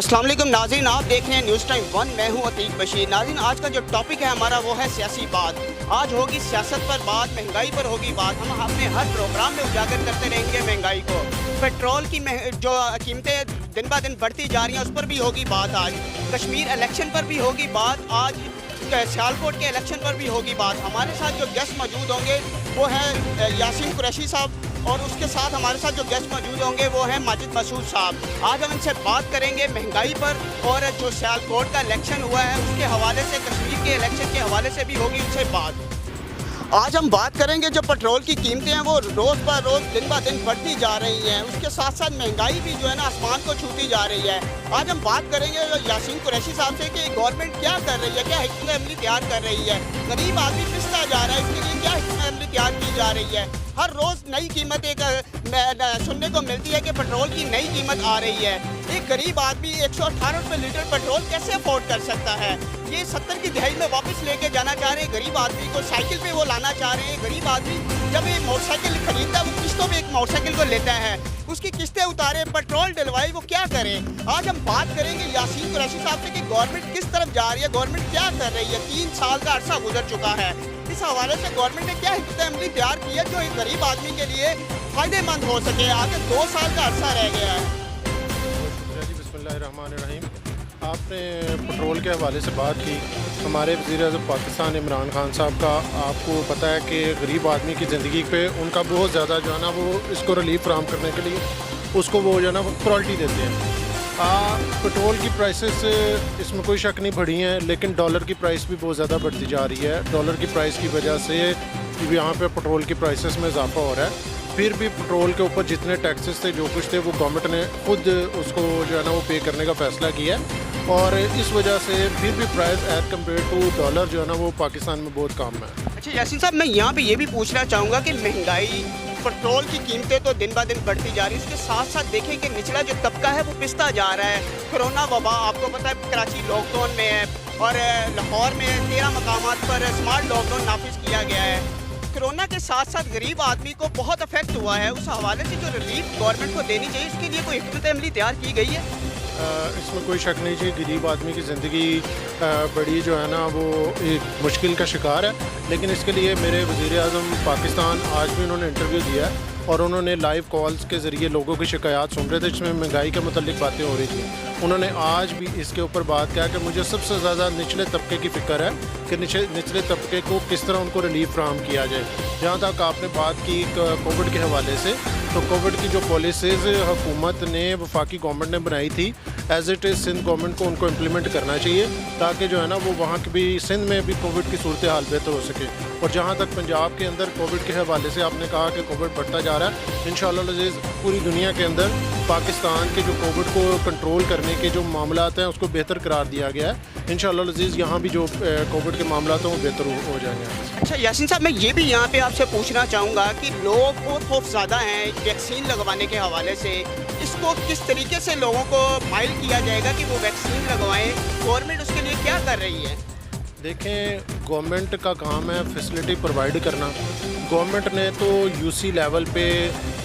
अस्सलाम वालेकुम नाज़रीन, आप देख रहे हैं न्यूज़ टाइम 1। मैं हूं अतीक बशीर। नाज़रीन, आज का जो टॉपिक है हमारा वो है सियासी बात। आज होगी सियासत पर बात, महंगाई पर होगी बात। हम अपने हर प्रोग्राम में उजागर करते रहेंगे महंगाई को। पेट्रोल की जो कीमतें दिन ब दिन बढ़ती जा रही हैं उस पर भी होगी बात। आज कश्मीर इलेक्शन पर भी होगी बात। आज सियालकोट के इलेक्शन पर भी होगी बात। हमारे साथ जो गेस्ट मौजूद होंगे वो है यासीन कुरैशी साहब, और उसके साथ हमारे साथ जो गेस्ट मौजूद होंगे वो हैं माजिद मसूद साहब। आज हम इनसे बात करेंगे महंगाई पर, और जो सियालकोट का इलेक्शन हुआ है उसके हवाले से, कश्मीर के इलेक्शन के हवाले से भी होगी उनसे बात। आज हम बात करेंगे जो पेट्रोल की कीमतें हैं वो रोज़ ब रोज़ दिन ब दिन बढ़ती जा रही हैं। उसके साथ साथ महंगाई भी जो है ना आसमान को छूती जा रही है। आज हम बात करेंगे यासीन कुरैशी साहब से कि गवर्नमेंट क्या कर रही है, क्या हिकमत अमली तैयार कर रही है। गरीब आदमी पिसता जा रहा है, इसके लिए क्या हिकमत अमली तैयार की जा रही है। हर रोज़ नई कीमत एक सुनने को मिलती है कि पेट्रोल की नई कीमत आ रही है। एक गरीब आदमी 118 रुपये लीटर पेट्रोल कैसे अफोर्ड कर सकता है। ये 70 की दहाई में वापस लेके जाना चाह रहे हैं गरीब आदमी को, साइकिल पे वो लाना चाह रहे हैं। गरीब आदमी जब एक मोटरसाइकिल खरीदता है वो किस्तों पे एक मोटरसाइकिल को लेता है, उसकी किस्तें उतारे, पेट्रोल डलवाए, वो क्या करे। आज हम बात करेंगे यासीन कुरैशी साहब से कि गवर्नमेंट किस तरफ जा रही है, गवर्नमेंट क्या कर रही है। 3 साल का अरसा गुजर चुका है। इस हवाले से गवर्नमेंट ने क्या हिकमत अमली तैयार की है जो एक गरीब आदमी के लिए फ़ायदेमंद हो सके। आगे 2 साल का अरसा रह गया है। बिस्मिल्लाहिर्रहमानिर्रहीम। आपने पेट्रोल के हवाले से बात की। हमारे वज़ीर-ए-आज़म पाकिस्तान इमरान खान साहब का आपको पता है कि गरीब आदमी की ज़िंदगी पे उनका बहुत ज़्यादा जो है ना वो इसको रिलीफ फराहम करने के लिए उसको वो जो है ना प्रायोरिटी देते हैं। पेट्रोल की प्राइसेस इसमें कोई शक नहीं बढ़ी हैं, लेकिन डॉलर की प्राइस भी बहुत ज़्यादा बढ़ती जा रही है। डॉलर की प्राइस की वजह से यहाँ पे पेट्रोल की प्राइसेस में इजाफा हो रहा है। फिर भी पेट्रोल के ऊपर जितने टैक्सेस थे, जो कुछ थे, वो गवर्नमेंट ने खुद उसको जो है ना वो पे करने का फ़ैसला किया है, और इस वजह से फिर भी price as compare to dollar जो है ना वो पाकिस्तान में बहुत कम है। अच्छा यासीन साहब, मैं यहाँ पे ये भी पूछना चाहूँगा कि महंगाई, पेट्रोल की कीमतें तो दिन ब दिन बढ़ती जा रही है, उसके साथ साथ देखें कि निचला जो तबका है वो पिसता जा रहा है। कोरोना वबा आपको पता है कराची लॉकडाउन में है, और लाहौर में 13 मकामात पर स्मार्ट लॉकडाउन नाफिज किया गया है। कोरोना के साथ साथ गरीब आदमी को बहुत अफेक्ट हुआ है। उस हवाले से जो रिलीफ गवर्नमेंट को देनी चाहिए, इसके लिए कोई हिकमत अमली तैयार की गई है। इसमें कोई शक नहीं चाहिए, गरीब आदमी की ज़िंदगी बड़ी जो है ना वो एक मुश्किल का शिकार है। लेकिन इसके लिए मेरे वज़ीर-ए-आज़म पाकिस्तान आज भी उन्होंने इंटरव्यू दिया है, और उन्होंने लाइव कॉल्स के ज़रिए लोगों की शिकायत सुन रहे थे जिसमें महंगाई के मुतल्लिक बातें हो रही थी। उन्होंने आज भी इसके ऊपर बात किया कि मुझे सबसे ज़्यादा निचले तबके की फ़िक्र है कि निचले तबके को किस तरह उनको रिलीफ फराहम किया जाए। जहाँ तक आपने बात की कोविड के हवाले से, तो कोविड की जो पॉलिसीज़ हुकूमत ने, वफाकी गवर्नमेंट ने बनाई थी, as it is Sindh government को उनको इम्प्लीमेंट करना चाहिए, ताकि जो है ना वो वहाँ की भी, सिंध में भी कोविड की सूरत हाल बेहतर हो सके। और जहाँ तक पंजाब के अंदर कोविड के हवाले से आपने कहा कि कोविड बढ़ता जा रहा है, इंशाअल्लाह अज़ीज़ पूरी दुनिया के अंदर पाकिस्तान के जो कोविड को कंट्रोल करने के जो मामलात हैं उसको बेहतर करार दिया गया है। इंशाअल्लाह अज़ीज़ यहाँ भी जो कोविड के मामलात हैं वो बेहतर हो जाएंगे। अच्छा यासीन साहब, मैं ये भी यहाँ पे आपसे पूछना चाहूँगा कि लोग बहुत खौफ ज़्यादा हैं वैक्सीन लगवाने के हवाले से। इसको किस तरीके से लोगों को माइल किया जाएगा कि वो वैक्सीन लगवाएं। गवर्नमेंट उसके लिए क्या कर रही है। देखें, गवर्नमेंट का काम है फैसिलिटी प्रोवाइड करना। गवर्नमेंट ने तो यूसी लेवल पे,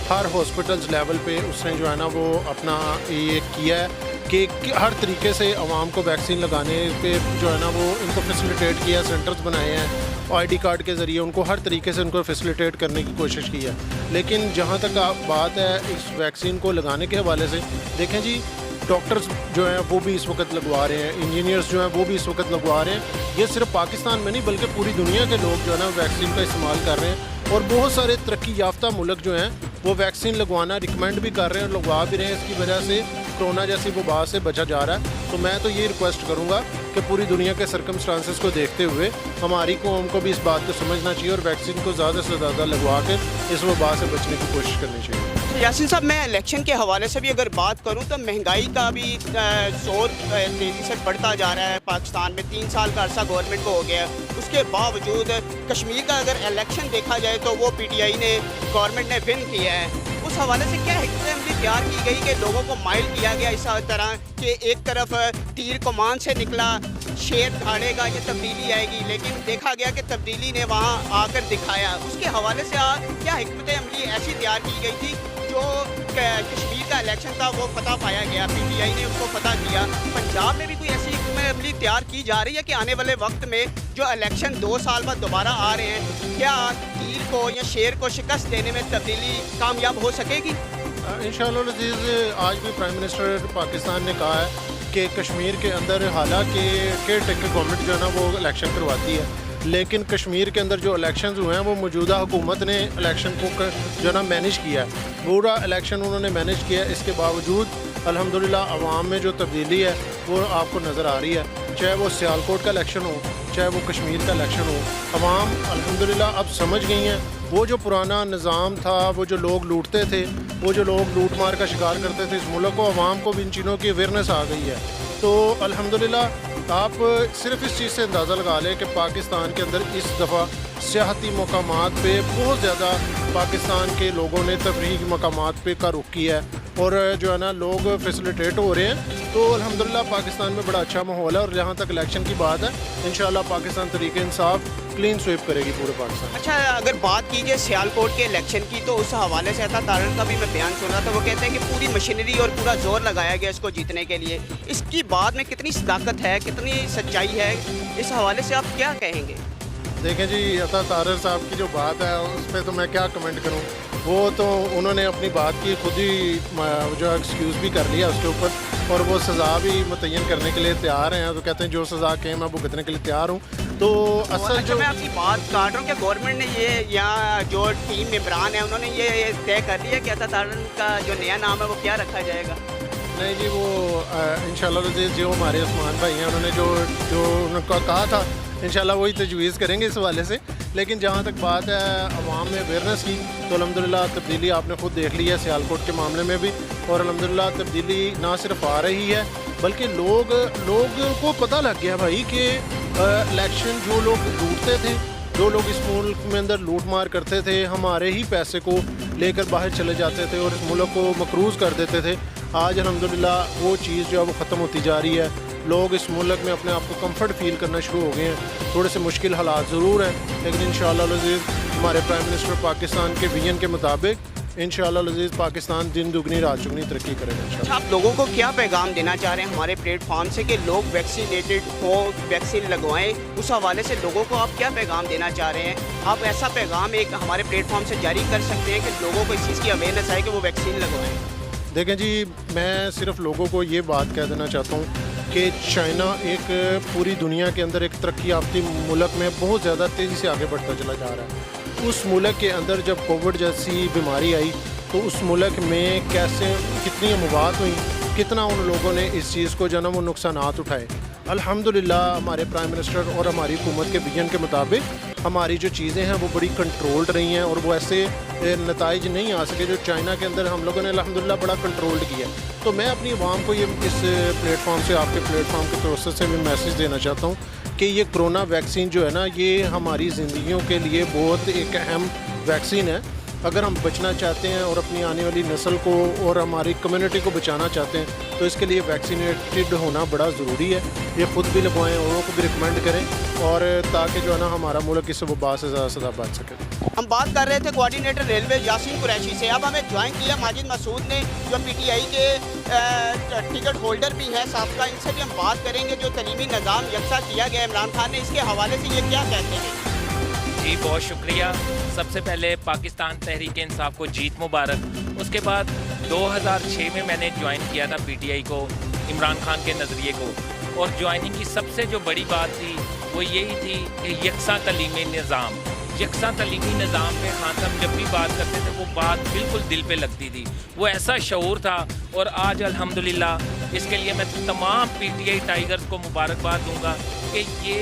हर हॉस्पिटल्स लेवल पे उसने जो है ना वो अपना ये किया है कि हर तरीके से आवाम को वैक्सीन लगाने पे जो है ना वो इनको फैसिलिटेट किया, सेंटर्स बनाए हैं, आईडी कार्ड के ज़रिए उनको हर तरीके से उनको फैसिलिटेट करने की कोशिश की है। लेकिन जहाँ तक बात है इस वैक्सीन को लगाने के हवाले से, देखें जी, डॉक्टर्स जो हैं वो भी इस वक्त लगवा रहे हैं, इंजीनियर्स जो हैं वो भी इस वक्त लगवा रहे हैं। ये सिर्फ पाकिस्तान में नहीं बल्कि पूरी दुनिया के लोग जो है ना वैक्सीन का इस्तेमाल कर रहे हैं, और बहुत सारे तरक्की याफ्ता मुल्क जो हैं वो वैक्सीन लगवाना रिकमेंड भी कर रहे हैं और लगवा भी रहे हैं। इसकी वजह से कोरोना जैसी वबा से बचा जा रहा है। तो मैं तो ये रिक्वेस्ट करूँगा कि पूरी दुनिया के सर्कमस्टांसेस को देखते हुए हमारी कौम को भी इस बात को समझना चाहिए और वैक्सीन को ज़्यादा से ज़्यादा लगवा कर इस वबा से बचने की कोशिश करनी चाहिए। यासीन साहब, मैं इलेक्शन के हवाले से भी अगर बात करूं तो महंगाई का भी जोर तेज़ी से बढ़ता जा रहा है पाकिस्तान में। 3 साल का अरसा गवर्नमेंट को हो गया है, उसके बावजूद कश्मीर का अगर इलेक्शन देखा जाए तो वो PTI ने, गवर्नमेंट ने विन किया है। उस हवाले से क्या हिकमत अमली तैयार की गई कि लोगों को माइल किया गया इस तरह कि एक तरफ तीर कमान से निकला, शेर धाड़ेगा, ये तब्दीली आएगी, लेकिन देखा गया कि तब्दीली ने वहाँ आकर दिखाया। उसके हवाले से क्या हिकमत अमली ऐसी तैयार की गई थी जो जो कश्मीर का इलेक्शन था वो फतह पाया गया, पीटीआई ने उसको फतह किया। पंजाब में भी कोई ऐसी अमली तैयार की जा रही है कि आने वाले वक्त में जो इलेक्शन 2 साल बाद दोबारा आ रहे हैं, क्या कील को या शेर को शिकस्त देने में तब्दीली कामयाब हो सकेगी? इंशाअल्लाह अज़ीज़, आज भी प्राइम मिनिस्टर पाकिस्तान ने कहा है कि कश्मीर के अंदर हालांकि केयर टेकर गवर्नमेंट जो है ना वो इलेक्शन करवाती है, लेकिन कश्मीर के अंदर जो इलेक्शन हुए हैं वो मौजूदा हुकूमत ने इलेक्शन को जो है ना मैनेज किया है, पूरा इलेक्शन उन्होंने मैनेज किया है। इसके बावजूद अल्हम्दुलिल्लाह अवाम में जो तब्दीली है वो आपको नज़र आ रही है, चाहे वो सियालकोट का इलेक्शन हो, चाहे वो कश्मीर का इलेक्शन हो। अवाम अल्हम्दुलिल्लाह अब समझ गई हैं वो जो पुराना निज़ाम था, वो जो लोग लूटते थे, वो जो लोग लूट मार का शिकार करते थे इस मुल्क को, अवाम को भी इन चीज़ों की अवेयरनेस आ गई है। तो अल्हम्दुलिल्लाह आप सिर्फ इस चीज़ से अंदाज़ा लगा लें कि पाकिस्तान के अंदर इस दफ़ा सियाहती मकामात पे बहुत ज़्यादा पाकिस्तान के लोगों ने तफरीही मकामात पे का रुख किया है और जो है ना लोग फैसिलिटेट हो रहे हैं। तो अल्हम्दुलिल्लाह पाकिस्तान में बड़ा अच्छा माहौल है और जहाँ तक इलेक्शन की बात है इंशाअल्लाह पाकिस्तान तरीके इंसाफ क्लीन स्वीप करेगी पूरे पाकिस्तान। अच्छा, अगर बात कीजिए सियालकोट के इलेक्शन की, तो उस हवाले से अता तारड़ का भी मैं बयान सुना था। वो कहते हैं कि पूरी मशीनरी और पूरा जोर लगाया गया इसको जीतने के लिए। इसकी बात में कितनी सदाकत है, कितनी सच्चाई है, इस हवाले से आप क्या कहेंगे? देखें जी, अता तारड़ साहब की जो बात है उस पर तो मैं क्या कमेंट करूं, वो तो उन्होंने अपनी बात की खुद ही जो एक्सक्यूज़ भी कर लिया उसके ऊपर और वो सज़ा भी मुतय्यन करने के लिए तैयार हैं। तो कहते हैं जो सज़ा के मैं भुगतने के लिए तैयार हूँ। तो असल जो मैं आपकी बात काट रहा हूँ कि गवर्नमेंट ने ये या जो टीम मेंबरान है उन्होंने ये तय कर लिया कि अता तारड़ का जो नया नाम है वो क्या रखा जाएगा? नहीं जी, वो इंशाल्लाह जो हमारे उस्मान भाई हैं उन्होंने जो उनका कहा था इंशाल्लाह वही तजवीज़ करेंगे इस हवाले से। लेकिन जहाँ तक बात है अवाम में अवेयरनेस की, तो अल्हम्दुलिल्लाह तब्दीली आपने खुद देख ली है सियालकोट के मामले में भी, और अल्हम्दुलिल्लाह तब्दीली ना सिर्फ आ रही है बल्कि लोग को पता लग गया भाई कि इलेक्शन जो लोग लूटते थे, जो लोग इस मुल्क में अंदर लूट मार करते थे, हमारे ही पैसे को लेकर बाहर चले जाते थे और इस मुल्क को मकरूज़ कर देते थे, आज अल्हम्दुलिल्लाह वो चीज़ जो है वो ख़त्म होती जा रही है। लोग इस मुल्क में अपने आप को कंफर्ट फील करना शुरू हो गए हैं। थोड़े से मुश्किल हालात ज़रूर हैं, लेकिन इंशाअल्लाह अज़ीज़ हमारे प्राइम मिनिस्टर पाकिस्तान के विजन के मुताबिक इंशाअल्लाह अज़ीज़ पाकिस्तान दिन दुगनी रात चुगनी तरक्की करेगा इंशाअल्लाह। आप लोगों को क्या पैगाम देना चाह रहे हैं हमारे प्लेटफॉर्म से कि लोग वैक्सीनेटेड हो, वैक्सीन लगवाएं? उस हवाले से लोगों को आप क्या पैगाम देना चाह रहे हैं? आप ऐसा पैगाम एक हमारे प्लेटफॉर्म से जारी कर सकते हैं कि लोगों को इस चीज़ की अवेयरनेस आए कि वो वैक्सीन लगवाएं। देखें जी, मैं सिर्फ लोगों को ये बात कह देना चाहता हूँ कि चाइना एक पूरी दुनिया के अंदर एक तरक्की याफ्ती मुल्क में बहुत ज़्यादा तेज़ी से आगे बढ़ता चला जा रहा है। उस मुल्क के अंदर जब कोविड जैसी बीमारी आई तो उस मुल्क में कैसे कितनी अमवात हुई, कितना उन लोगों ने इस चीज़ को जो है वो नुकसानात उठाए। अल्हम्दुलिल्लाह हमारे प्राइम मिनिस्टर और हमारी हुकूमत के विजन के मुताबिक हमारी जो चीज़ें हैं वो बड़ी कंट्रोल्ड रही हैं और वो ऐसे नताइज नहीं आ सके जो चाइना के अंदर हम लोगों ने अल्हम्दुलिल्लाह बड़ा कंट्रोल्ड किया। तो मैं अपनी आवाम को ये इस प्लेटफॉर्म से, आपके प्लेटफॉर्म के तवज्जुह से भी मैसेज देना चाहता हूँ कि ये कोरोना वैक्सीन जो है ना, ये हमारी ज़िंदगियों के लिए बहुत एक अहम वैक्सीन है। अगर हम बचना चाहते हैं और अपनी आने वाली नस्ल को और हमारी कम्युनिटी को बचाना चाहते हैं तो इसके लिए वैक्सीनेटेड होना बड़ा ज़रूरी है। ये ख़ुद भी लगवाएं, औरों को भी रिकमेंड करें और ताकि जो है ना हमारा मुल्क इस वबा से ज़्यादा से ज़्यादा बच सके। हम बात कर रहे थे कोऑर्डिनेटर रेलवे यासीन कुरैशी से। अब हमें ज्वाइन किया माजिद मसूद ने, जो पीटीआई के टिकट होल्डर भी हैं साहब का। इनसे भी हम बात करेंगे जो तलीमी निज़ाम यकसा किया गया इमरान खान ने, इसके हवाले से ये क्या कहते हैं? जी बहुत शुक्रिया। सबसे पहले पाकिस्तान तहरीक इंसाफ को जीत मुबारक। उसके बाद 2006 में मैंने ज्वाइन किया था पीटीआई को, इमरान खान के नज़रिए को, और ज्वाइनिंग की सबसे जो बड़ी बात थी वो यही थी कि यकसा तलीमी निज़ाम, यकसा तलीमी निज़ाम पे खान साहब जब भी बात करते थे वो बात बिल्कुल दिल पे लगती थी, वो ऐसा शऊर था। और आज अल्हम्दुलिल्लाह इसके लिए मैं तमाम पीटीआई टाइगर्स को मुबारकबाद दूंगा कि ये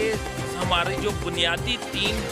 हमारे जो बुनियादी 3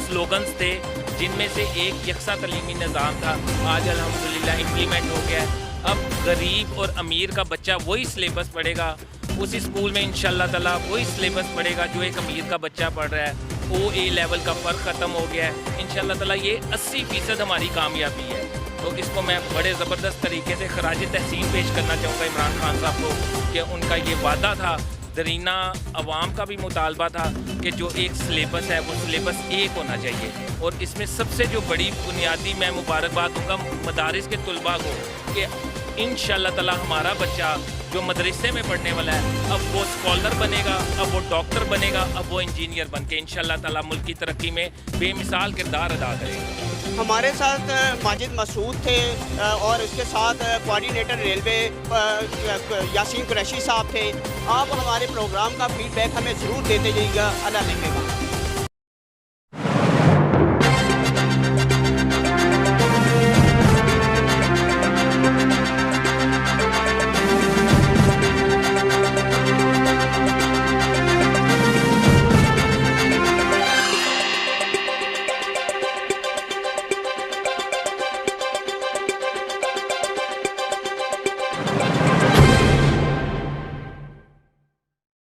स्लोगन्स थे जिनमें से एक यकसा तलीमी निज़ाम था, आज अल्हम्दुलिल्लाह इम्प्लीमेंट हो गया है। अब गरीब और अमीर का बच्चा वही सिलेबस पढ़ेगा, उसी स्कूल में इंशाअल्लाह ताला वही सिलेबस पढ़ेगा जो एक अमीर का बच्चा पढ़ रहा है। OA लेवल का फ़र्क ख़त्म हो गया है इंशाअल्लाह ताला। ये 80% हमारी कामयाबी है। तो इसको मैं बड़े ज़बरदस्त तरीके से खराज तहसीन पेश करना चाहूँगा इमरान खान साहब को कि उनका ये वादा था दरीना अवाम का भी मुतालबा था कि जो एक सिलेबस है वो सिलेबस एक होना चाहिए। और इसमें सबसे जो बड़ी बुनियादी मैं मुबारकबाद दूंगा मदारिस के तलबा को कि इंशाअल्लाह ताला हमारा बच्चा जो मदरसे में पढ़ने वाला है अब वो स्कॉलर बनेगा, अब वो डॉक्टर बनेगा, अब वो इंजीनियर बन के इंशाअल्लाह ताला मुल्क की तरक्की में बेमिसाल किरदार अदा करेगा। हमारे साथ माजिद मसूद थे और उसके साथ कोऑर्डिनेटर रेलवे यासीन कुरैशी साहब थे। आप हमारे प्रोग्राम का फीडबैक हमें ज़रूर देते जाइएगा। अल्लाह ने